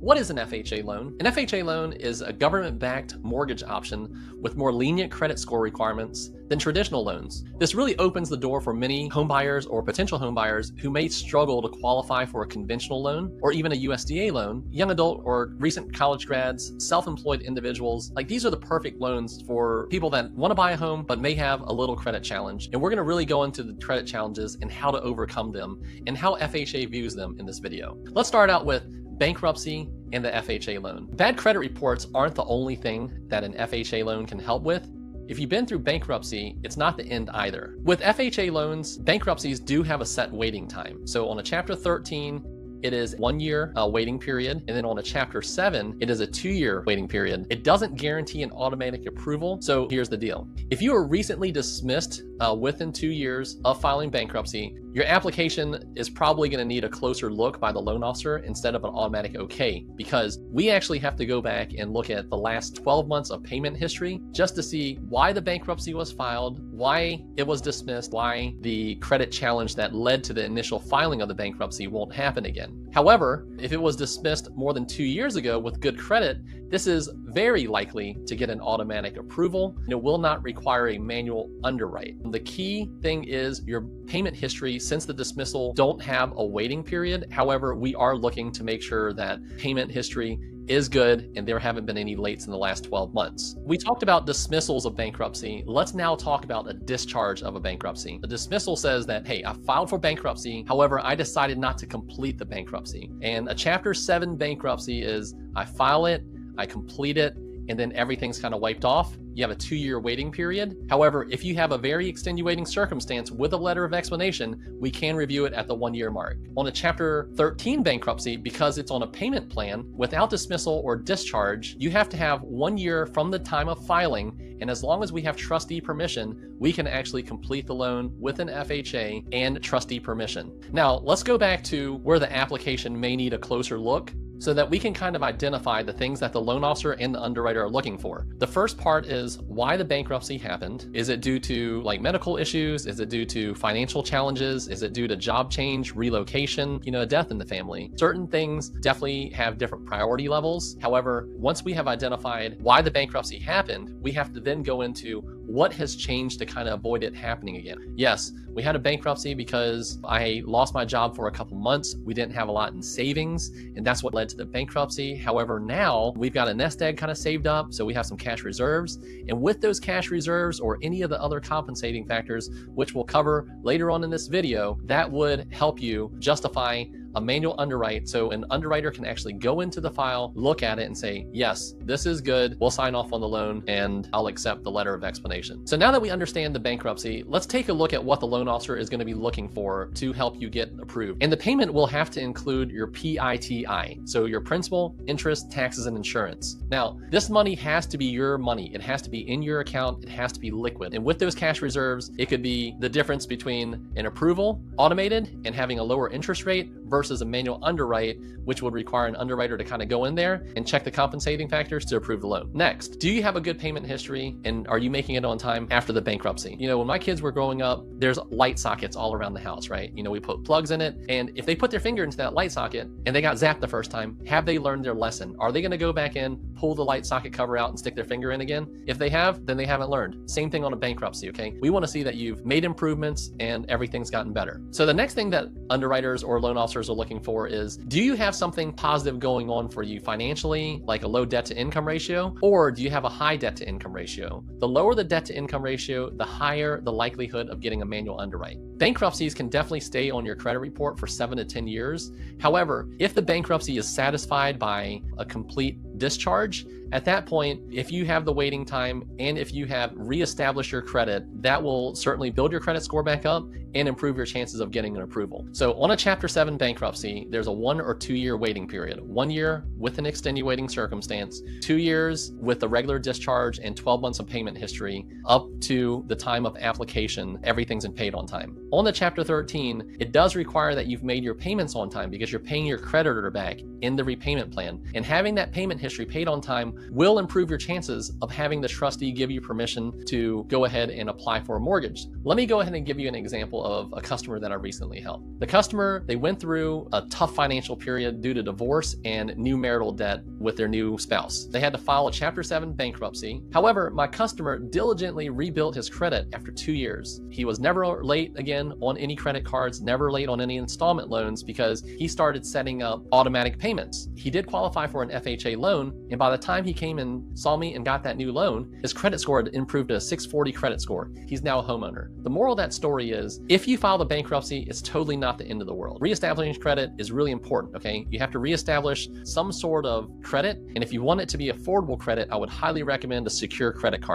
What is an FHA loan? An FHA loan is a government-backed mortgage option with more lenient credit score requirements than traditional loans. This really opens the door for many homebuyers or potential homebuyers who may struggle to qualify for a conventional loan or even a USDA loan. Young adult or recent college grads, self-employed individuals, like these are the perfect loans for people that want to buy a home but may have a little credit challenge. And we're going to really go into the credit challenges and how to overcome them and how FHA views them in this video. Let's start out with bankruptcy and the FHA loan. Bad credit reports aren't the only thing that an FHA loan can help with. If you've been through bankruptcy, it's not the end either. With FHA loans, bankruptcies do have a set waiting time. So on a Chapter 13, it is 1 year waiting period. And then on a Chapter 7, it is a 2-year waiting period. It doesn't guarantee an automatic approval. So here's the deal. If you were recently dismissed within 2 years of filing bankruptcy, your application is probably going to need a closer look by the loan officer instead of an automatic okay, because we actually have to go back and look at the last 12 months of payment history just to see why the bankruptcy was filed, why it was dismissed, why the credit challenge that led to the initial filing of the bankruptcy won't happen again. However, if it was dismissed more than 2 years ago with good credit, this is very likely to get an automatic approval, and it will not require a manual underwrite. The key thing is your payment history since the dismissal don't have a waiting period. However, we are looking to make sure that payment history is good and there haven't been any lates in the last 12 months. We talked about dismissals of bankruptcy. Let's now talk about a discharge of a bankruptcy. The dismissal says that, hey, I filed for bankruptcy. However, I decided not to complete the bankruptcy. And a Chapter 7 bankruptcy is I file it, I complete it, and then everything's kind of wiped off. You have a 2-year waiting period. However, if you have a very extenuating circumstance with a letter of explanation, we can review it at the 1-year mark. On a Chapter 13 bankruptcy, because it's on a payment plan, without dismissal or discharge, you have to have 1 year from the time of filing, and as long as we have trustee permission, we can actually complete the loan with an FHA and trustee permission. Now, let's go back to where the application may need a closer look, so that we can kind of identify the things that the loan officer and the underwriter are looking for. The first part is why the bankruptcy happened. Is it due to like medical issues? Is it due to financial challenges? Is it due to job change, relocation, a death in the family? Certain things definitely have different priority levels. However, once we have identified why the bankruptcy happened, we have to then go into what has changed to kind of avoid it happening again. Yes, we had a bankruptcy because I lost my job for a couple months. We didn't have a lot in savings, and that's what led to the bankruptcy. However, now we've got a nest egg kind of saved up, so we have some cash reserves. And with those cash reserves or any of the other compensating factors, which we'll cover later on in this video, that would help you justify a manual underwrite, so an underwriter can actually go into the file, look at it and say, yes, this is good, we'll sign off on the loan and I'll accept the letter of explanation. So now that we understand the bankruptcy, let's take a look at what the loan officer is going to be looking for to help you get approved. And the payment will have to include your PITI, so your principal, interest, taxes, and insurance. Now, this money has to be your money. It has to be in your account. It has to be liquid. And with those cash reserves, it could be the difference between an approval, automated, and having a lower interest rate versus a manual underwrite, which would require an underwriter to kind of go in there and check the compensating factors to approve the loan. Next, do you have a good payment history and are you making it on time after the bankruptcy? When my kids were growing up, there's light sockets all around the house, right? We put plugs in it, and if they put their finger into that light socket and they got zapped the first time, have they learned their lesson? Are they going to go back in, pull the light socket cover out and stick their finger in again? If they have, then they haven't learned. Same thing on a bankruptcy, okay? We want to see that you've made improvements and everything's gotten better. So the next thing that underwriters or loan officers are looking for is, do you have something positive going on for you financially, like a low debt to income ratio, or do you have a high debt to income ratio? The lower the debt to income ratio, the higher the likelihood of getting a manual underwrite. Bankruptcies can definitely stay on your credit report for 7 to 10 years. However, if the bankruptcy is satisfied by a complete discharge, at that point, if you have the waiting time and if you have reestablished your credit, that will certainly build your credit score back up and improve your chances of getting an approval. So on a Chapter 7 bankruptcy, there's a 1 or 2 year waiting period. 1 year with an extenuating circumstance, 2 years with the regular discharge, and 12 months of payment history up to the time of application. Everything's been paid on time. On the Chapter 13, it does require that you've made your payments on time because you're paying your creditor back in the repayment plan. And having that payment history, paid on time, will improve your chances of having the trustee give you permission to go ahead and apply for a mortgage. Let me go ahead and give you an example of a customer that I recently helped. The customer, they went through a tough financial period due to divorce and new marital debt with their new spouse. They had to file a Chapter 7 bankruptcy. However, my customer diligently rebuilt his credit after 2 years. He was never late again on any credit cards, never late on any installment loans, because he started setting up automatic payments. He did qualify for an FHA loan, and by the time he came and saw me and got that new loan, his credit score had improved to a 640 credit score. He's now a homeowner. The moral of that story is, if you file the bankruptcy, it's totally not the end of the world. Reestablishing credit is really important, okay? You have to reestablish some sort of credit, and if you want it to be affordable credit, I would highly recommend a secure credit card.